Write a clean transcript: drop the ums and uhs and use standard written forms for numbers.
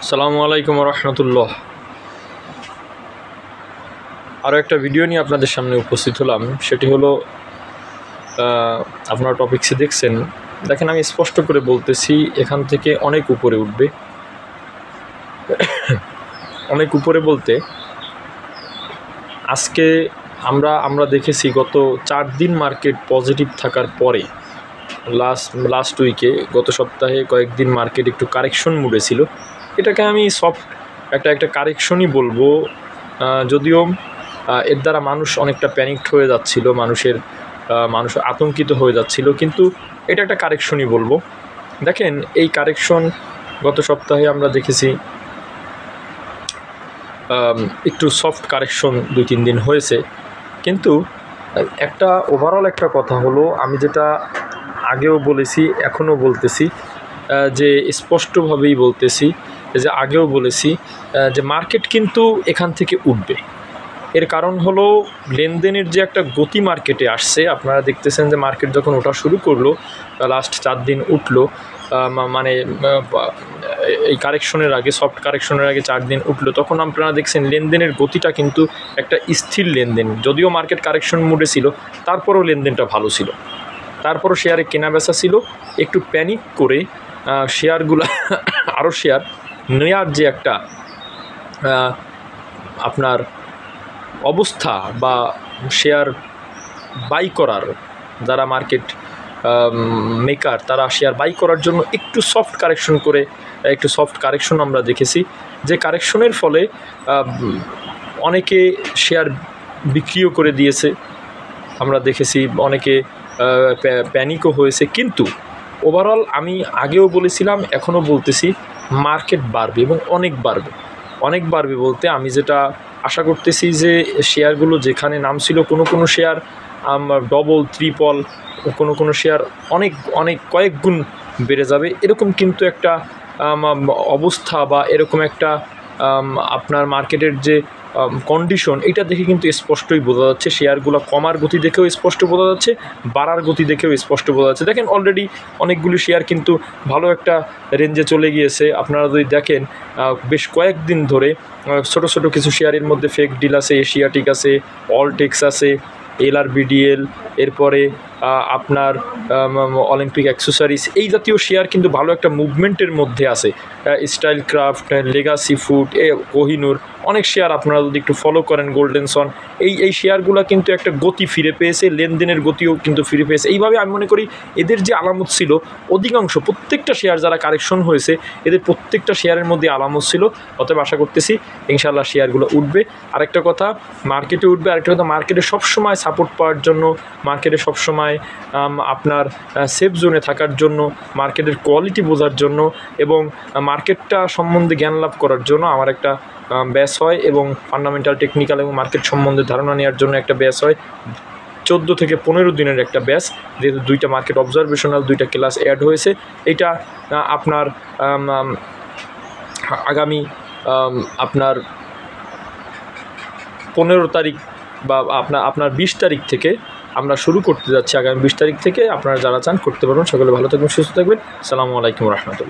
আসসালামু আলাইকুম রহমতুল্লাহ। আরও একটা ভিডিও নিয়ে আপনাদের সামনে উপস্থিত হলাম। সেটি হলো আপনারা টপিকসে দেখেন আমি স্পষ্ট করে বলতেছি, এখান থেকে অনেক উপরে উঠবে। অনেক উপরে বলতে আজকে আমরা দেখেছি গত 4 দিন মার্কেট পজিটিভ থাকার পরে লাস্ট উইকে গত সপ্তাহে কয়েকদিন মার্কেট একটু কারেকশন মুডে ছিল। এটাকে আমি সফট একটা কারেকশনই বলবো, যদিও এর দ্বারা মানুষ অনেকটা প্যানিকড হয়ে যাচ্ছিল, মানুষ আতঙ্কিত হয়ে যাচ্ছিল, কিন্তু এটা একটা কারেকশনই বলবো। দেখেন এই কারেকশন গত সপ্তাহে আমরা দেখেছি একটু সফট কারেকশন 2-3 দিন হয়েছে, কিন্তু একটা ওভারঅল একটা কথা হলো, আমি যেটা আগেও বলেছি এখনও বলতেছি, যে স্পষ্টভাবেই বলতেছি, যে আগেও বলেছি যে মার্কেট কিন্তু এখান থেকে উঠবে। এর কারণ হলো লেনদেনের যে একটা গতি মার্কেটে আসছে। আপনারা দেখতেছেন যে মার্কেট যখন ওঠা শুরু করলো, লাস্ট 4 দিন উঠলো, মানে এই কারেকশনের আগে, সফট কারেকশনের আগে 4 দিন উঠলো, তখন আপনারা দেখছেন লেনদেনের গতিটা কিন্তু একটা স্থির লেনদেন। যদিও মার্কেট কারেকশন মুডে ছিল, তারপরেও লেনদেনটা ভালো ছিল, তারপরও শেয়ারে কেনা বেচা ছিল। একটু প্যানিক করে শেয়ারগুলো আরও শেয়ার নেওয়ার যে একটা আপনার অবস্থা, বা শেয়ার বাই করার যারা মার্কেট মেকার, তারা শেয়ার বাই করার জন্য একটু সফট কারেকশন আমরা দেখেছি। যে কারেকশনের ফলে অনেকে শেয়ার বিক্রিও করে দিয়েছে, আমরা দেখেছি অনেকে প্যানিকও হয়েছে। কিন্তু ওভারঅল আমি আগেও বলেছিলাম, এখনও বলতেছি, মার্কেট বাড়বে এবং অনেক বাড়বে বলতে আমি যেটা আশা করতেছি যে শেয়ারগুলো যেখানে নাম ছিল, কোনো শেয়ার ডবল ট্রিপল, কোনো শেয়ার অনেক কয়েক গুণ বেড়ে যাবে, এরকম কিন্তু একটা অবস্থা, বা এরকম একটা আপনার মার্কেটের যে কন্ডিশন, এটা দেখে কিন্তু স্পষ্টই বোঝা যাচ্ছে। শেয়ারগুলো কমার গতি দেখেও স্পষ্ট বোঝা যাচ্ছে, বাড়ার গতি দেখেও স্পষ্ট বোঝা যাচ্ছে। দেখেন অলরেডি অনেকগুলি শেয়ার কিন্তু ভালো একটা রেঞ্জে চলে গিয়েছে। আপনারা যদি দেখেন বেশ কয়েকদিন ধরে ছোট কিছু শেয়ারের মধ্যে ফেক ডিল আছে, এশিয়াটিক আছে, অলটেক্স আছে, LRBDL, এরপরে আপনার অলিম্পিক অ্যাক্সেসরিজ, এই জাতীয় শেয়ার কিন্তু ভালো একটা মুভমেন্টের মধ্যে আছে। Style craft, legacy food, Kohinoor, অনেক শেয়ার আপনারা যদি একটু ফলো করেন, গোল্ডেন সন, এই শেয়ারগুলো কিন্তু একটা গতি ফিরে পেয়েছে, লেনদেনের গতিও কিন্তু ফিরে পেয়েছে। এইভাবে আমি মনে করি এদের যে আলামত ছিল, অধিকাংশ প্রত্যেকটা শেয়ার যারা কারেকশন হয়েছে, এদের প্রত্যেকটা শেয়ারের মধ্যে আলামত ছিল। অতএব আশা করতেছি ইনশাআল্লাহ শেয়ারগুলো উঠবে। আরেকটা কথা, মার্কেটে উঠবে। আরেকটা কথা, মার্কেটে সবসময় সাপোর্ট পাওয়ার জন্য, মার্কেটে সবসময় আপনার সেফ জোনে থাকার জন্য, মার্কেটের কোয়ালিটি বোঝার জন্য এবং মার্কেটটা সম্বন্ধে জ্ঞান লাভ করার জন্য আমার একটা ব্যাচ হয়, এবং ফান্ডামেন্টাল, টেকনিক্যাল এবং মার্কেট সম্বন্ধে ধারণা নেওয়ার জন্য একটা ব্যাচ হয়। 14 থেকে 15 দিনের একটা ব্যাচ, যেহেতু 2টা মার্কেট অবজারভেশনাল 2টা ক্লাস অ্যাড হয়েছে। এটা আপনার আগামী আপনার 15 তারিখ বা আপনার 20 তারিখ থেকে আমরা শুরু করতে যাচ্ছি। আগামী 20 তারিখ থেকে আপনারা যারা চান করতে পারবেন। সকলে ভালো থাকবেন, সুস্থ থাকবেন। আসসালামু আলাইকুম রহমতুল্লাহ।